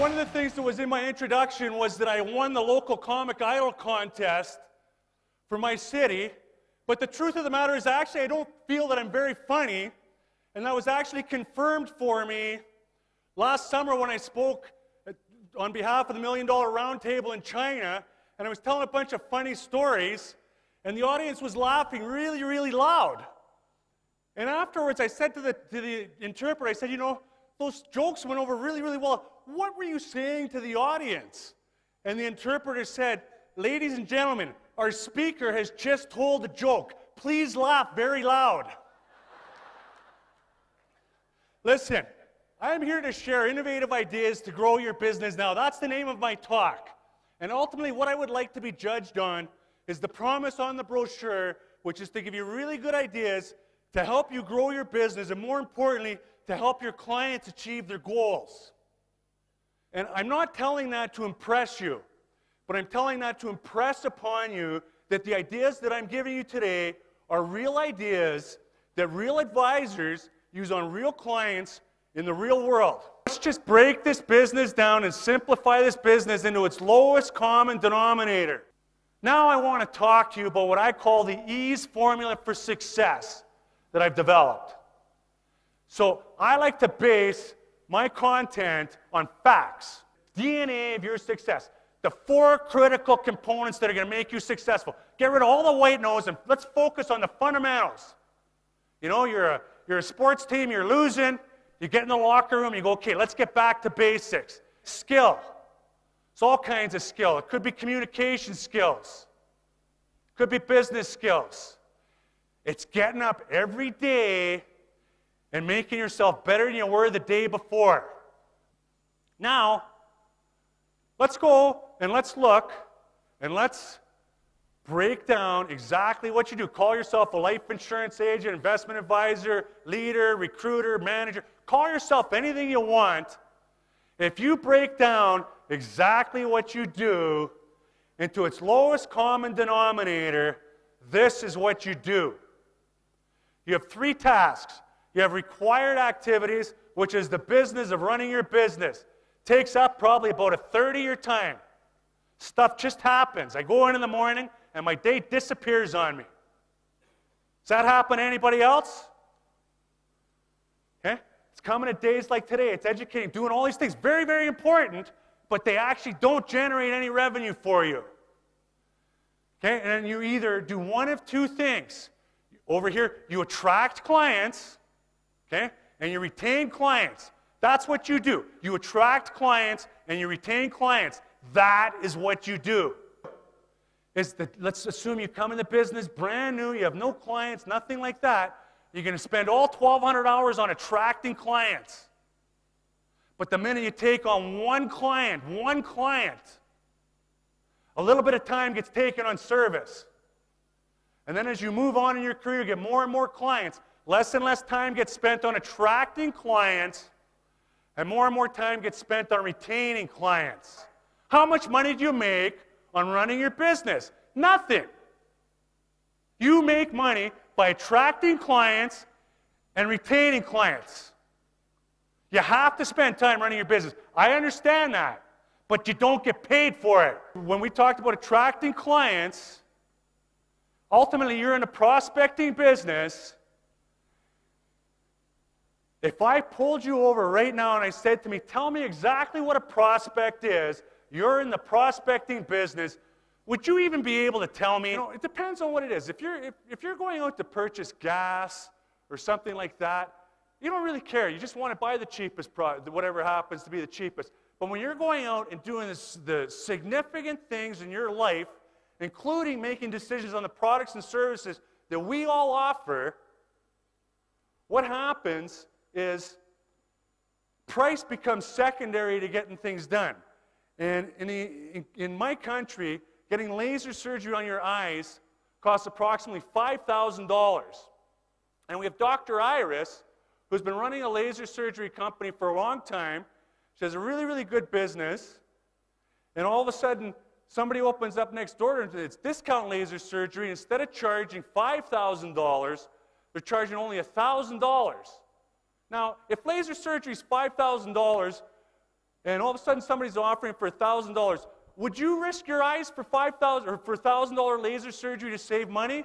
One of the things that was in my introduction was that I won the local comic idol contest for my city, but the truth of the matter is actually I don't feel that I'm very funny, and that was actually confirmed for me last summer when I spoke on behalf of the $1 Million Roundtable in China, and I was telling a bunch of funny stories, and the audience was laughing really, really loud. And afterwards I said to the interpreter, I said, you know, those jokes went over really, really well. What were you saying to the audience? And the interpreter said, ladies and gentlemen, our speaker has just told a joke. Please laugh very loud. Listen, I'm here to share innovative ideas to grow your business now. That's the name of my talk. And ultimately, what I would like to be judged on is the promise on the brochure, which is to give you really good ideas to help you grow your business, and more importantly, to help your clients achieve their goals. And I'm not telling that to impress you, but I'm telling that to impress upon you that the ideas that I'm giving you today are real ideas that real advisors use on real clients in the real world. Let's just break this business down and simplify this business into its lowest common denominator. Now I want to talk to you about what I call the EASE formula for success that I've developed. So I like to base my content on facts, DNA of your success, the 4 critical components that are going to make you successful. Get rid of all the white noise and let's focus on the fundamentals. You know, you're a sports team, you're losing, you get in the locker room, you go, okay, let's get back to basics. Skill. It's all kinds of skill. It could be communication skills. It could be business skills. It's getting up every day and making yourself better than you were the day before. Now, let's go and let's look and let's break down exactly what you do. Call yourself a life insurance agent, investment advisor, leader, recruiter, manager. Call yourself anything you want. If you break down exactly what you do into its lowest common denominator, this is what you do. You have 3 tasks. You have required activities, which is the business of running your business. Takes up probably about 1/3 of your time. Stuff just happens. I go in the morning and my day disappears on me. Does that happen to anybody else? Okay? It's coming at days like today. It's educating, doing all these things. Very, very important, but they actually don't generate any revenue for you. Okay? And then you either do one of 2 things. Over here, you attract clients, okay, and you retain clients. That's what you do. You attract clients and you retain clients. That is what you do. Let's assume you come in the business brand new, you have no clients, nothing like that. You're going to spend all 1,200 hours on attracting clients. But the minute you take on one client, a little bit of time gets taken on service. And then as you move on in your career, you get more and more clients. Less and less time gets spent on attracting clients, and more time gets spent on retaining clients. How much money do you make on running your business? Nothing. You make money by attracting clients and retaining clients. You have to spend time running your business. I understand that, but you don't get paid for it. When we talked about attracting clients, ultimately, you're in a prospecting business. If I pulled you over right now and I said to me, tell me exactly what a prospect is, you're in the prospecting business, would you even be able to tell me? You know, it depends on what it is. If you're going out to purchase gas or something like that, you don't really care. You just want to buy the cheapest product, whatever happens to be the cheapest. But when you're going out and doing the significant things in your life, including making decisions on the products and services that we all offer, what happens is price becomes secondary to getting things done. And in my country, getting laser surgery on your eyes costs approximately $5,000. And we have Dr. Iris, who's been running a laser surgery company for a long time. She has a really, really good business. And all of a sudden, somebody opens up next door to its discount laser surgery. Instead of charging $5,000, they're charging only $1,000. Now, if laser surgery is $5,000, and all of a sudden somebody's offering for $1,000. Would you risk your eyes for $5,000 or for $1,000 laser surgery to save money?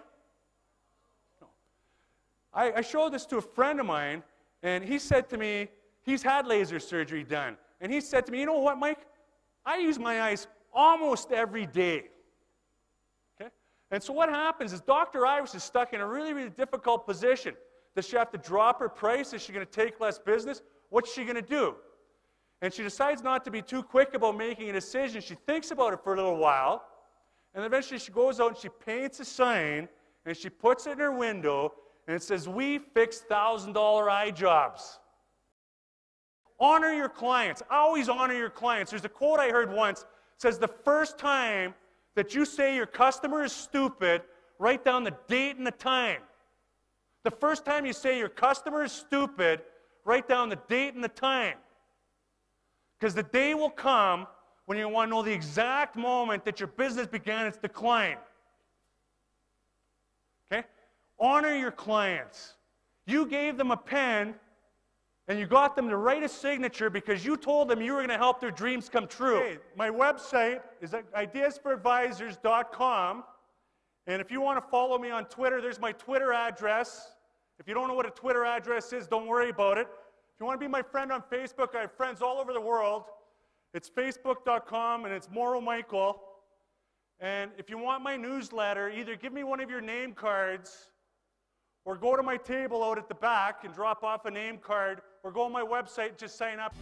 No. I showed this to a friend of mine, and he said to me, he's had laser surgery done, and he said to me, you know what, Mike? I use my eyes almost every day. Okay? And so what happens is Dr. Iris is stuck in a really, really difficult position. Does she have to drop her price? Is she going to take less business? What's she going to do? And she decides not to be too quick about making a decision. She thinks about it for a little while, and eventually she goes out and she paints a sign, and she puts it in her window, and it says, "We fix $1,000 eye jobs." Honor your clients. Always honor your clients. There's a quote I heard once. It says, the first time that you say your customer is stupid, write down the date and the time. The first time you say your customer is stupid, write down the date and the time. Because the day will come when you want to know the exact moment that your business began its decline. Okay? Honor your clients. You gave them a pen, and you got them to write a signature because you told them you were going to help their dreams come true. Okay, my website is ideasforadvisors.com, and if you want to follow me on Twitter, there's my Twitter address. If you don't know what a Twitter address is, don't worry about it. If you want to be my friend on Facebook, I have friends all over the world. It's facebook.com, and it's Morrow Michael. And if you want my newsletter, either give me one of your name cards, or go to my table out at the back and drop off a name card, or go on my website and just sign up.